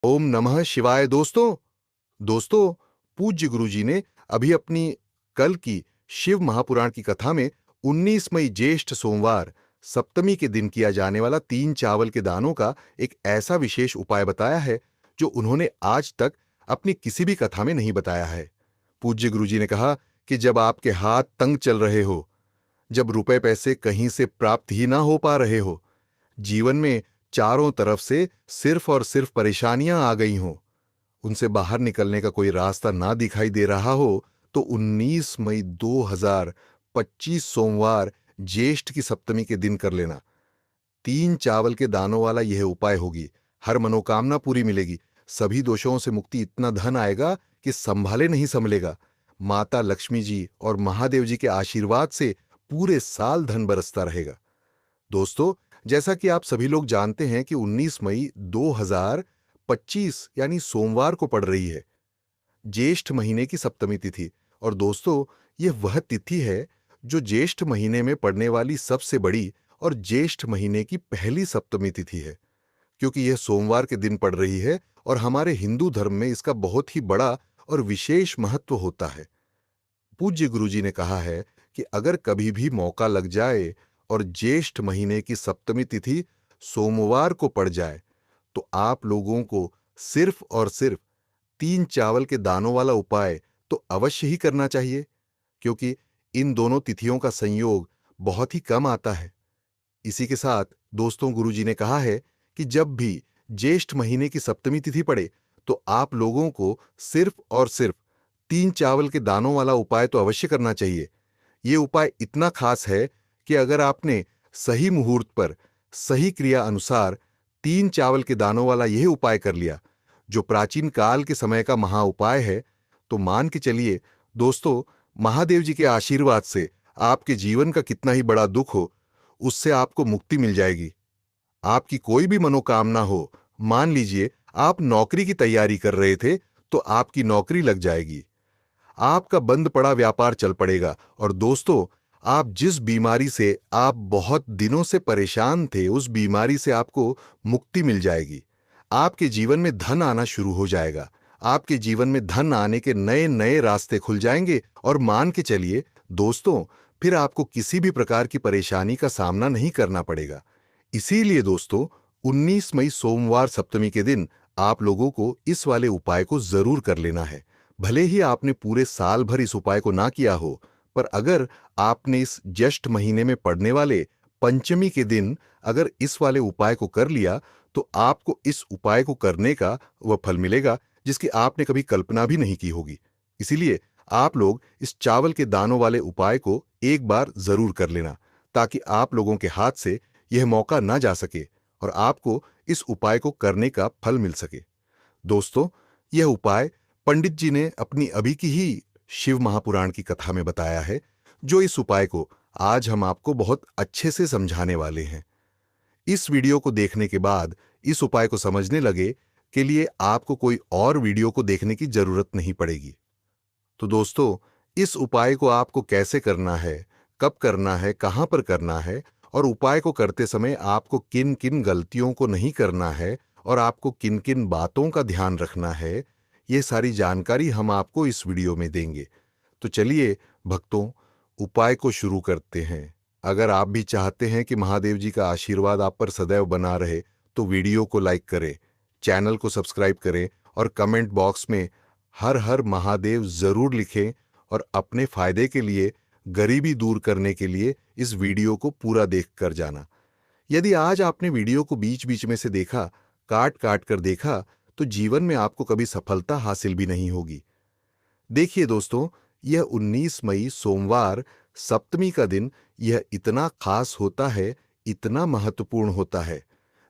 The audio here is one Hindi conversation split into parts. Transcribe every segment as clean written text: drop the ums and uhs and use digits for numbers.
ओम नमः शिवाय। दोस्तों दोस्तों पूज्य गुरुजी ने अभी अपनी कल की शिव महापुराण की कथा में 19 मई ज्येष्ठ सोमवार सप्तमी के दिन किया जाने वाला 3 चावल के दानों का एक ऐसा विशेष उपाय बताया है जो उन्होंने आज तक अपनी किसी भी कथा में नहीं बताया है। पूज्य गुरुजी ने कहा कि जब आपके हाथ तंग चल रहे हो, जब रुपए पैसे कहीं से प्राप्त ही ना हो पा रहे हो, जीवन में चारों तरफ से सिर्फ और सिर्फ परेशानियां आ गई हों, उनसे बाहर निकलने का कोई रास्ता ना दिखाई दे रहा हो, तो 19 मई 2025 सोमवार ज्येष्ठ की सप्तमी के दिन कर लेना। 3 चावल के दानों वाला यह उपाय होगी। हर मनोकामना पूरी मिलेगी, सभी दोषों से मुक्ति, इतना धन आएगा कि संभाले नहीं संभलेगा। माता लक्ष्मी जी और महादेव जी के आशीर्वाद से पूरे साल धन बरसता रहेगा। दोस्तों, जैसा कि आप सभी लोग जानते हैं कि 19 मई 2025 यानी सोमवार को पड़ रही है ज्येष्ठ महीने की सप्तमी तिथि। और दोस्तों, यह वह तिथि है जो ज्येष्ठ महीने में पड़ने वाली सबसे बड़ी और ज्येष्ठ महीने की पहली सप्तमी तिथि है। क्योंकि यह सोमवार के दिन पड़ रही है और हमारे हिंदू धर्म में इसका बहुत ही बड़ा और विशेष महत्व होता है। पूज्य गुरुजी ने कहा है कि अगर कभी भी मौका लग जाए और ज्येष्ठ महीने की सप्तमी तिथि सोमवार को पड़ जाए, तो आप लोगों को सिर्फ और सिर्फ 3 चावल के दानों वाला उपाय तो अवश्य ही करना चाहिए, क्योंकि इन दोनों तिथियों का संयोग बहुत ही कम आता है। इसी के साथ दोस्तों, गुरुजी ने कहा है कि जब भी ज्येष्ठ महीने की सप्तमी तिथि पड़े, तो आप लोगों को सिर्फ और सिर्फ 3 चावल के दानों वाला उपाय तो अवश्य करना चाहिए। ये उपाय इतना खास है कि अगर आपने सही मुहूर्त पर सही क्रिया अनुसार 3 चावल के दानों वाला यह उपाय कर लिया, जो प्राचीन काल के समय का महा उपाय है, तो मान के चलिए दोस्तों, महादेव जी के आशीर्वाद से आपके जीवन का कितना ही बड़ा दुख हो, उससे आपको मुक्ति मिल जाएगी। आपकी कोई भी मनोकामना हो, मान लीजिए आप नौकरी की तैयारी कर रहे थे, तो आपकी नौकरी लग जाएगी। आपका बंद पड़ा व्यापार चल पड़ेगा। और दोस्तों, आप जिस बीमारी से आप बहुत दिनों से परेशान थे, उस बीमारी से आपको मुक्ति मिल जाएगी। आपके जीवन में धन आना शुरू हो जाएगा। आपके जीवन में धन आने के नए नए रास्ते खुल जाएंगे। और मान के चलिए दोस्तों, फिर आपको किसी भी प्रकार की परेशानी का सामना नहीं करना पड़ेगा। इसीलिए दोस्तों, 19 मई सोमवार सप्तमी के दिन आप लोगों को इस वाले उपाय को जरूर कर लेना है। भले ही आपने पूरे साल भर इस उपाय को ना किया हो, पर अगर आपने इस ज्येष्ठ महीने में पड़ने वाले पंचमी के दिन अगर इस वाले उपाय को कर लिया, तो आपको इस उपाय को करने का वह फल मिलेगा जिसकी आपने कभी कल्पना भी नहीं की होगी। इसीलिए आप लोग इस चावल के दानों वाले उपाय को एक बार जरूर कर लेना, ताकि आप लोगों के हाथ से यह मौका ना जा सके और आपको इस उपाय को करने का फल मिल सके। दोस्तों, यह उपाय पंडित जी ने अपनी अभी की ही शिव महापुराण की कथा में बताया है, जो इस उपाय को आज हम आपको बहुत अच्छे से समझाने वाले हैं। इस वीडियो को देखने के बाद इस उपाय को समझने लगे के लिए आपको कोई और वीडियो को देखने की जरूरत नहीं पड़ेगी। तो दोस्तों, इस उपाय को आपको कैसे करना है, कब करना है, कहां पर करना है, और उपाय को करते समय आपको किन किन गलतियों को नहीं करना है और आपको किन किन बातों का ध्यान रखना है, ये सारी जानकारी हम आपको इस वीडियो में देंगे। तो चलिए भक्तों, उपाय को शुरू करते हैं। अगर आप भी चाहते हैं कि महादेव जी का आशीर्वाद आप पर सदैव बना रहे, तो वीडियो को लाइक करें, चैनल को सब्सक्राइब करें और कमेंट बॉक्स में हर हर महादेव जरूर लिखें। और अपने फायदे के लिए, गरीबी दूर करने के लिए इस वीडियो को पूरा देख कर जाना। यदि आज आपने वीडियो को बीच बीच में से देखा, काट काट कर देखा, तो जीवन में आपको कभी सफलता हासिल भी नहीं होगी। देखिए दोस्तों, यह 19 मई सोमवार सप्तमी का दिन यह इतना खास होता है, इतना महत्वपूर्ण होता है।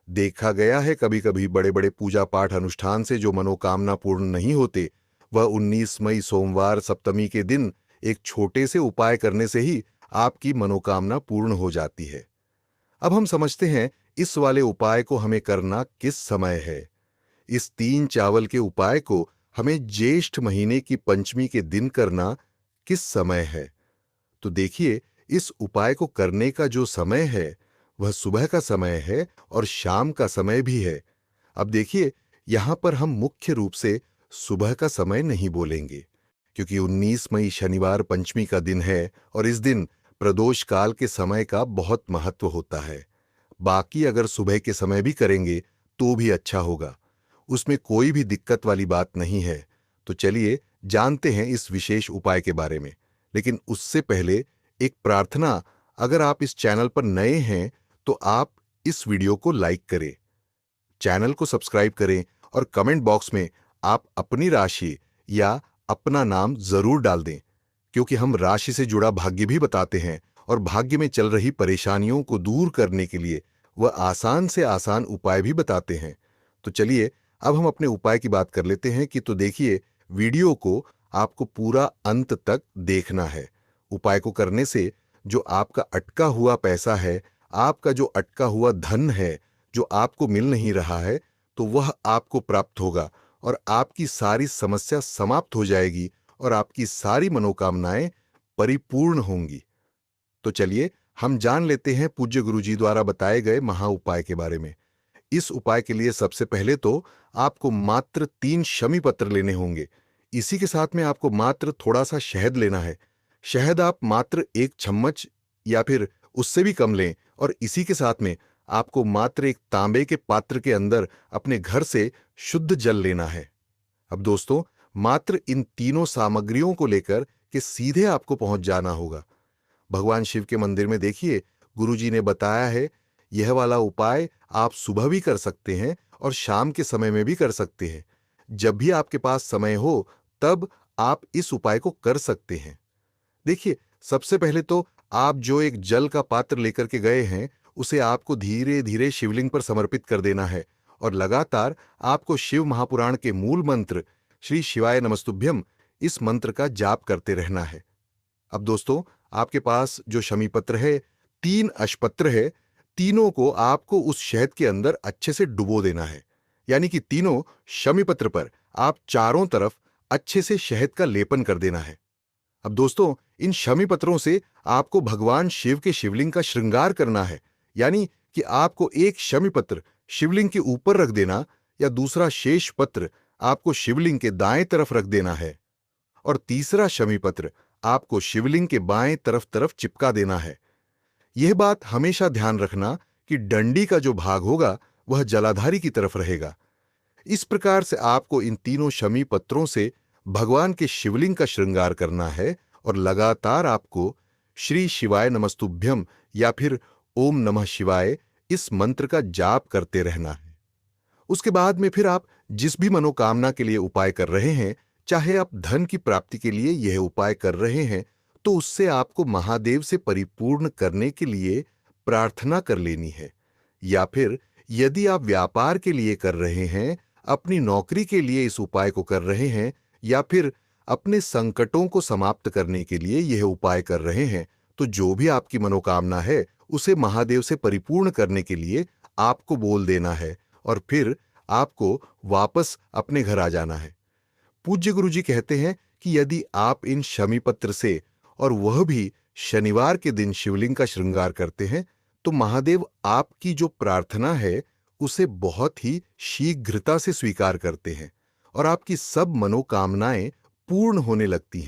देखा गया है कभी कभी बड़े बड़े पूजा पाठ अनुष्ठान से जो मनोकामना पूर्ण नहीं होते, वह 19 मई सोमवार सप्तमी के दिन एक छोटे से उपाय करने से ही आपकी मनोकामना पूर्ण हो जाती है। अब हम समझते हैं इस वाले उपाय को हमें करना किस समय है। इस 3 चावल के उपाय को हमें ज्येष्ठ महीने की पंचमी के दिन करना किस समय है। तो देखिए, इस उपाय को करने का जो समय है, वह सुबह का समय है और शाम का समय भी है। अब देखिए, यहां पर हम मुख्य रूप से सुबह का समय नहीं बोलेंगे, क्योंकि 19 मई शनिवार पंचमी का दिन है और इस दिन प्रदोष काल के समय का बहुत महत्व होता है। बाकी अगर सुबह के समय भी करेंगे तो भी अच्छा होगा, उसमें कोई भी दिक्कत वाली बात नहीं है। तो चलिए जानते हैं इस विशेष उपाय के बारे में। लेकिन उससे पहले एक प्रार्थना, अगर आप इस चैनल पर नए हैं तो आप इस वीडियो को लाइक करें, चैनल को सब्सक्राइब करें और कमेंट बॉक्स में आप अपनी राशि या अपना नाम जरूर डाल दें, क्योंकि हम राशि से जुड़ा भाग्य भी बताते हैं और भाग्य में चल रही परेशानियों को दूर करने के लिए वह आसान से आसान उपाय भी बताते हैं। तो चलिए अब हम अपने उपाय की बात कर लेते हैं। कि तो देखिए, वीडियो को आपको पूरा अंत तक देखना है। उपाय को करने से जो आपका अटका हुआ पैसा है, आपका जो अटका हुआ धन है, जो आपको मिल नहीं रहा है, तो वह आपको प्राप्त होगा और आपकी सारी समस्या समाप्त हो जाएगी और आपकी सारी मनोकामनाएं परिपूर्ण होंगी। तो चलिए हम जान लेते हैं पूज्य गुरुजी द्वारा बताए गए महा उपाय के बारे में। इस उपाय के लिए सबसे पहले तो आपको मात्र 3 शमी पत्र लेने होंगे। इसी के साथ में आपको मात्र थोड़ा सा शहद लेना है। शहद आप मात्र 1 चम्मच या फिर उससे भी कम लें और इसी के साथ में आपको मात्र एक तांबे के पात्र के अंदर अपने घर से शुद्ध जल लेना है। अब दोस्तों, मात्र इन तीनों सामग्रियों को लेकर के सीधे आपको पहुंच जाना होगा। भगवान शिव के मंदिर में देखिए, गुरुजी ने बताया है यह वाला उपाय आप सुबह भी कर सकते हैं और शाम के समय में भी कर सकते हैं। जब भी आपके पास समय हो तब आप इस उपाय को कर सकते हैं। देखिए, सबसे पहले तो आप जो एक जल का पात्र लेकर के गए हैं उसे आपको धीरे धीरे शिवलिंग पर समर्पित कर देना है और लगातार आपको शिव महापुराण के मूल मंत्र श्री शिवाय नमस्तुभ्यम, इस मंत्र का जाप करते रहना है। अब दोस्तों, आपके पास जो शमी पत्र है, 3 अशपत्र है, तीनों को आपको उस शहद के अंदर अच्छे से डुबो देना है। यानी कि तीनों शमी पत्र पर आप चारों तरफ अच्छे से शहद का लेपन कर देना है। अब दोस्तों, इन शमी पत्रों से आपको भगवान शिव के शिवलिंग का श्रृंगार करना है। यानी कि आपको एक शमी पत्र शिवलिंग के ऊपर रख देना या दूसरा शेष पत्र आपको शिवलिंग के दाएं तरफ रख देना है और तीसरा शमी पत्र आपको शिवलिंग के बाएं तरफ तरफ चिपका देना है। यह बात हमेशा ध्यान रखना कि डंडी का जो भाग होगा वह जलाधारी की तरफ रहेगा। इस प्रकार से आपको इन तीनों शमी पत्रों से भगवान के शिवलिंग का श्रृंगार करना है और लगातार आपको श्री शिवाय नमस्तुभ्यम या फिर ओम नमः शिवाय, इस मंत्र का जाप करते रहना है। उसके बाद में फिर आप जिस भी मनोकामना के लिए उपाय कर रहे हैं, चाहे आप धन की प्राप्ति के लिए यह उपाय कर रहे हैं, तो उससे आपको महादेव से परिपूर्ण करने के लिए प्रार्थना कर लेनी है। या फिर यदि आप व्यापार के लिए कर रहे हैं, अपनी नौकरी के लिए इस उपाय को कर रहे हैं, या फिर अपने संकटों को समाप्त करने के लिए यह उपाय कर रहे हैं, तो जो भी आपकी मनोकामना है उसे महादेव से परिपूर्ण करने के लिए आपको बोल देना है और फिर आपको वापस अपने घर आ जाना है। पूज्य गुरुजी कहते हैं कि यदि आप इन शमी पत्र से और वह भी शनिवार के दिन शिवलिंग का श्रृंगार करते हैं, तो महादेव आपकी जो प्रार्थना है उसे बहुत ही शीघ्रता से स्वीकार करते हैं और आपकी सब मनोकामनाएं पूर्ण होने लगती हैं।